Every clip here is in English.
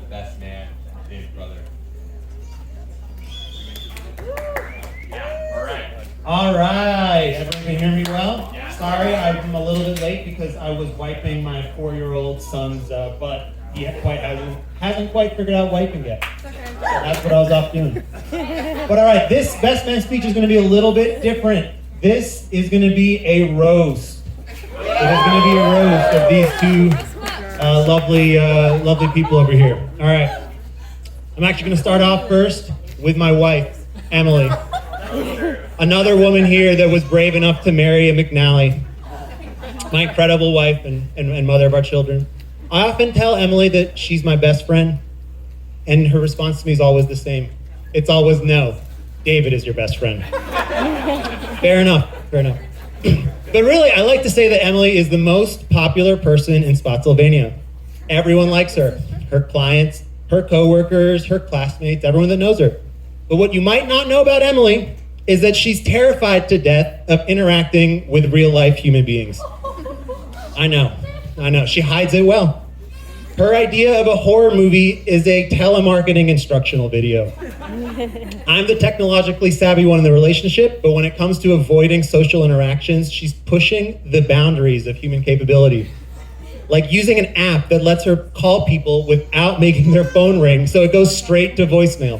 best man, Dave's brother. All right, everyone can hear me well? Sorry, I'm a little bit late because I was wiping my 4-year-old son's butt. He hasn't quite figured out wiping yet. So that's what I was off doing. But all right, this best man speech is going to be a little bit different. This is going to be a roast. It is going to be a roast of these two lovely people over here. All right, I'm actually going to start off first with my wife, Emily. Another woman here that was brave enough to marry a McNally. My incredible wife and mother of our children. I often tell Emily that she's my best friend, and her response to me is always the same. It's always no. David is your best friend. Fair enough. But really, I like to say that Emily is the most popular person in Spotsylvania. Everyone likes her. Her clients, her coworkers, her classmates, everyone that knows her. But what you might not know about Emily is that she's terrified to death of interacting with real-life human beings. I know. She hides it well. Her idea of a horror movie is a telemarketing instructional video. I'm the technologically savvy one in the relationship, but when it comes to avoiding social interactions, she's pushing the boundaries of human capability. Like using an app that lets her call people without making their phone ring, so it goes straight to voicemail.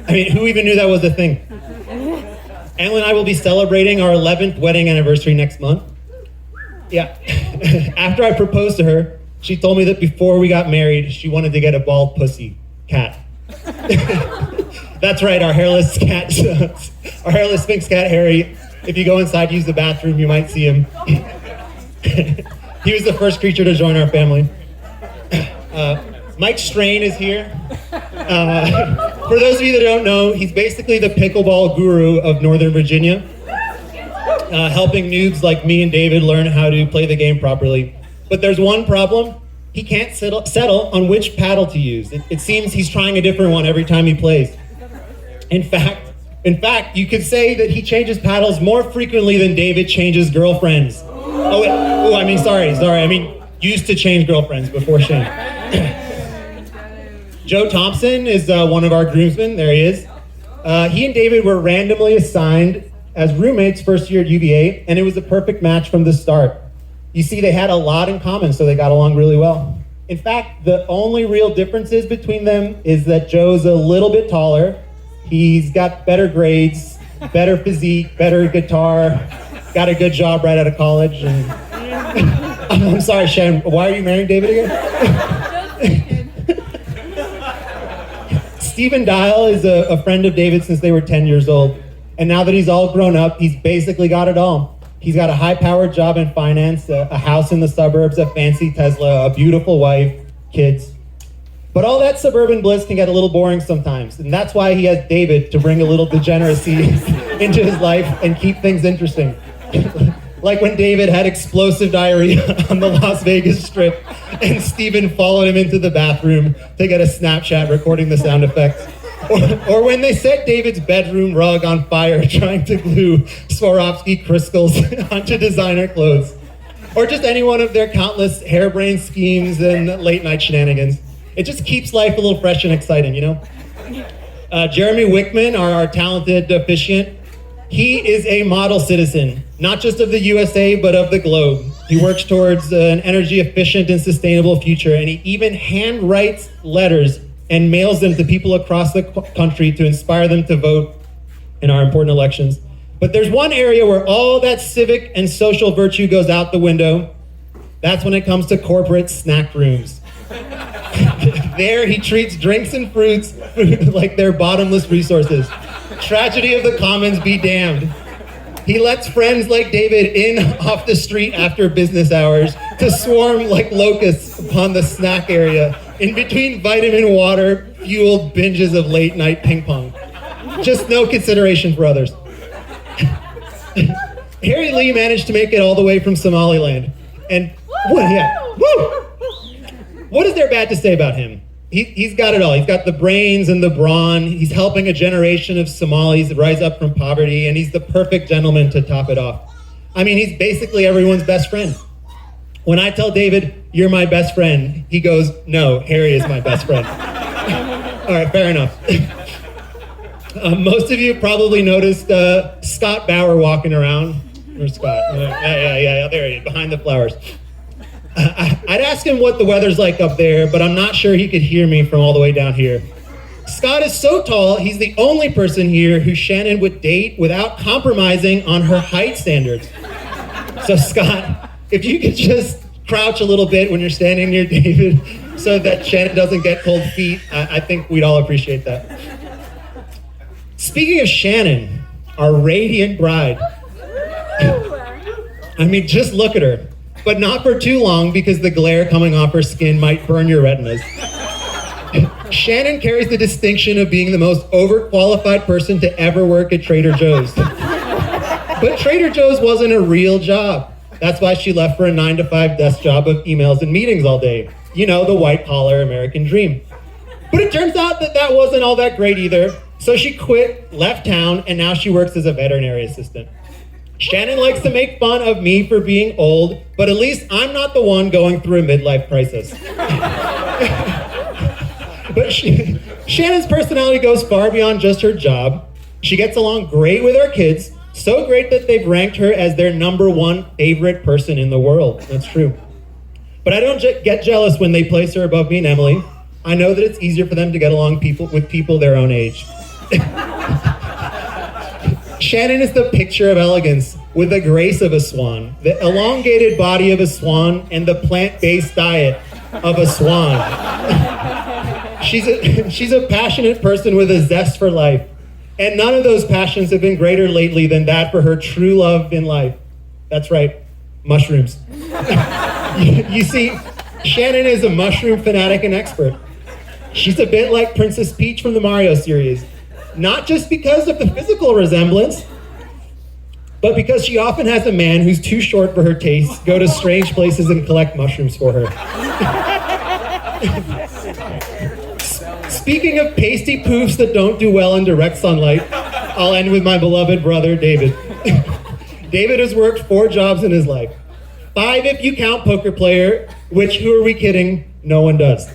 I mean, who even knew that was a thing? Emily and I will be celebrating our 11th wedding anniversary next month. Yeah. After I proposed to her, she told me that before we got married, she wanted to get a bald pussy cat. That's right, our hairless cat, our hairless Sphinx cat, Harry. If you go inside, use the bathroom, you might see him. He was the first creature to join our family. Mike Strain is here. For those of you that don't know, he's basically the pickleball guru of Northern Virginia, helping noobs like me and David learn how to play the game properly. But there's one problem. He can't settle on which paddle to use. It seems he's trying a different one every time he plays. In fact, you could say that he changes paddles more frequently than David changes girlfriends. Sorry. Used to change girlfriends before Shane. Joe Thompson is one of our groomsmen. There he is. He and David were randomly assigned as roommates first year at UVA, and it was a perfect match from the start. You see, they had a lot in common, so they got along really well. In fact, the only real differences between them is that Joe's a little bit taller. He's got better grades, better physique, better guitar, got a good job right out of college. And I'm sorry, Shannon, why are you marrying David again? Stephen Dial is a friend of David since they were 10 years old. And now that he's all grown up, he's basically got it all. He's got a high-powered job in finance, a house in the suburbs, a fancy Tesla, a beautiful wife, kids. But all that suburban bliss can get a little boring sometimes. And that's why he has David to bring a little degeneracy into his life and keep things interesting. Like when David had explosive diarrhea on the Las Vegas Strip and Stephen followed him into the bathroom to get a Snapchat recording the sound effects. Or when they set David's bedroom rug on fire trying to glue Swarovski crystals onto designer clothes. Or just any one of their countless harebrained schemes and late night shenanigans. It just keeps life a little fresh and exciting, you know? Jeremy Wickman, our talented officiant, he is a model citizen, not just of the USA, but of the globe. He works towards an energy efficient and sustainable future, and he even hand writes letters and mails them to people across the country to inspire them to vote in our important elections. But there's one area where all that civic and social virtue goes out the window. That's when it comes to corporate snack rooms. There he treats drinks and fruits like they're bottomless resources. Tragedy of the commons be damned. He lets friends like David in off the street after business hours to swarm like locusts upon the snack area in between vitamin water fueled binges of late night ping pong. Just no consideration for others. Harry Lee managed to make it all the way from Somaliland. And what is there bad to say about him? He's got it all. He's got the brains and the brawn. He's helping a generation of Somalis rise up from poverty, and he's the perfect gentleman to top it off. I mean, he's basically everyone's best friend. When I tell David, "You're my best friend," he goes, "No, Harry is my best friend." All right, fair enough. Most of you probably noticed Scott Bauer walking around. Where's Scott? Yeah, there he is, behind the flowers. I'd ask him what the weather's like up there, but I'm not sure he could hear me from all the way down here. Scott is so tall, he's the only person here who Shannon would date without compromising on her height standards. So Scott, if you could just crouch a little bit when you're standing near David so that Shannon doesn't get cold feet, I think we'd all appreciate that. Speaking of Shannon, our radiant bride. I mean, just look at her. But not for too long because the glare coming off her skin might burn your retinas. Shannon carries the distinction of being the most overqualified person to ever work at Trader Joe's. But Trader Joe's wasn't a real job. That's why she left for a 9-to-5 desk job of emails and meetings all day. You know, the white-collar American dream. But it turns out that that wasn't all that great either. So she quit, left town, and now she works as a veterinary assistant. Shannon likes to make fun of me for being old, but at least I'm not the one going through a midlife crisis. But Shannon's personality goes far beyond just her job. She gets along great with her kids, so great that they've ranked her as their #1 favorite person in the world. That's true. But I don't get jealous when they place her above me and Emily. I know that it's easier for them to get along with people their own age. Shannon is the picture of elegance with the grace of a swan, the elongated body of a swan, and the plant-based diet of a swan. She's a passionate person with a zest for life, and none of those passions have been greater lately than that for her true love in life. That's right, mushrooms. You see, Shannon is a mushroom fanatic and expert. She's a bit like Princess Peach from the Mario series, not just because of the physical resemblance, but because she often has a man who's too short for her taste go to strange places and collect mushrooms for her. Speaking of pasty poofs that don't do well in direct sunlight, I'll end with my beloved brother, David. David has worked 4 jobs in his life. 5 if you count poker player, which, who are we kidding? No one does.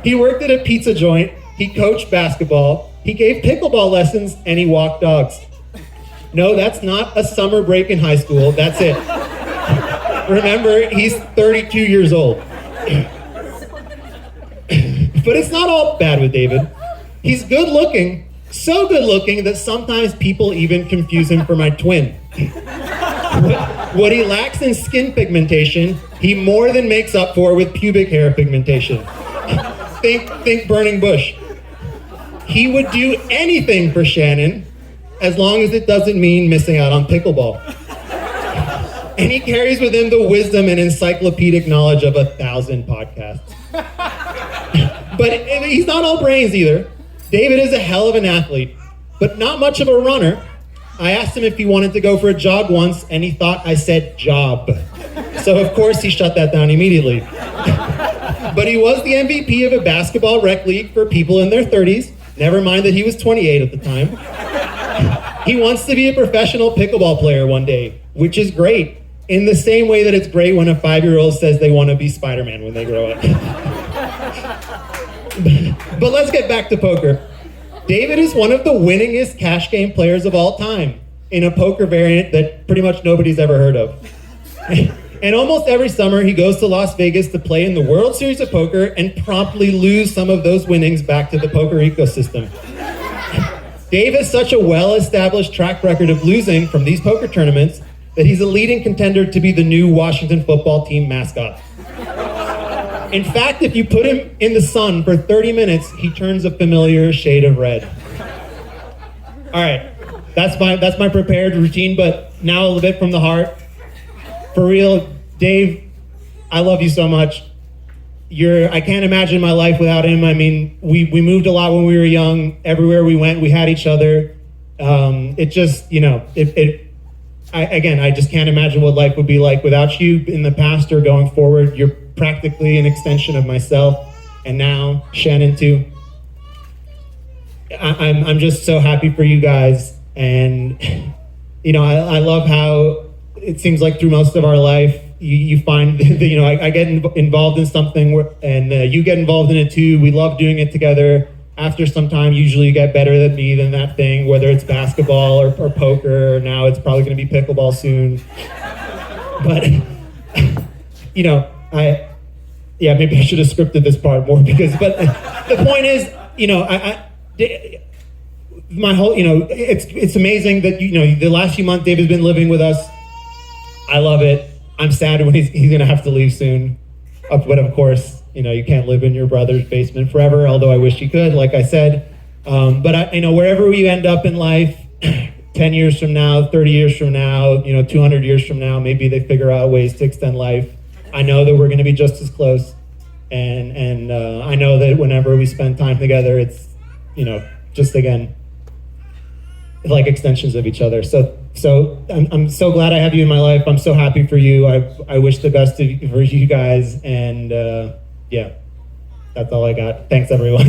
He worked at a pizza joint, he coached basketball, he gave pickleball lessons, and he walked dogs. No, that's not a summer break in high school, that's it. Remember, he's 32 years old. But it's not all bad with David. He's good looking, so good looking that sometimes people even confuse him for my twin. What he lacks in skin pigmentation, he more than makes up for with pubic hair pigmentation. Think burning bush. He would do anything for Shannon as long as it doesn't mean missing out on pickleball. And he carries with him the wisdom and encyclopedic knowledge of 1,000 podcasts. But he's not all brains either. David is a hell of an athlete, but not much of a runner. I asked him if he wanted to go for a jog once, and he thought I said job. So of course he shut that down immediately. But he was the MVP of a basketball rec league for people in their 30s. Never mind that he was 28 at the time. He wants to be a professional pickleball player one day, which is great. In the same way that it's great when a 5-year-old says they want to be Spider-Man when they grow up. But let's get back to poker. David is one of the winningest cash game players of all time in a poker variant that pretty much nobody's ever heard of. And almost every summer he goes to Las Vegas to play in the World Series of Poker and promptly lose some of those winnings back to the poker ecosystem. Dave has such a well-established track record of losing from these poker tournaments that he's a leading contender to be the new Washington football team mascot. In fact, if you put him in the sun for 30 minutes, he turns a familiar shade of red. All right, that's my prepared routine, but now a little bit from the heart. For real, Dave, I love you so much. I can't imagine my life without him. I mean, we moved a lot when we were young. Everywhere we went, we had each other. It just, I just can't imagine what life would be like without you in the past or going forward. You're practically an extension of myself, and now Shannon too. I'm just so happy for you guys, and I love how it seems like through most of our life you find that, you know, I get involved in something and you get involved in it too. We love doing it together. After some time, usually you get better than me than that thing, whether it's basketball or poker, or now it's probably going to be pickleball soon. But, you know, maybe I should have scripted this part more but the point is, you know, my whole, you know, it's amazing that, you know, the last few months David's been living with us. I love it. I'm sad when he's going to have to leave soon. But of course, you know, you can't live in your brother's basement forever, although I wish you could, like I said. But you know, wherever we end up in life, 10 years from now, 30 years from now, you know, 200 years from now, maybe they figure out ways to extend life. I know that we're going to be just as close. And I know that whenever we spend time together, it's, you know, just again, like extensions of each other. So I'm so glad I have you in my life. I'm so happy for you. I wish the best for you guys. And yeah, that's all I got. Thanks, everyone.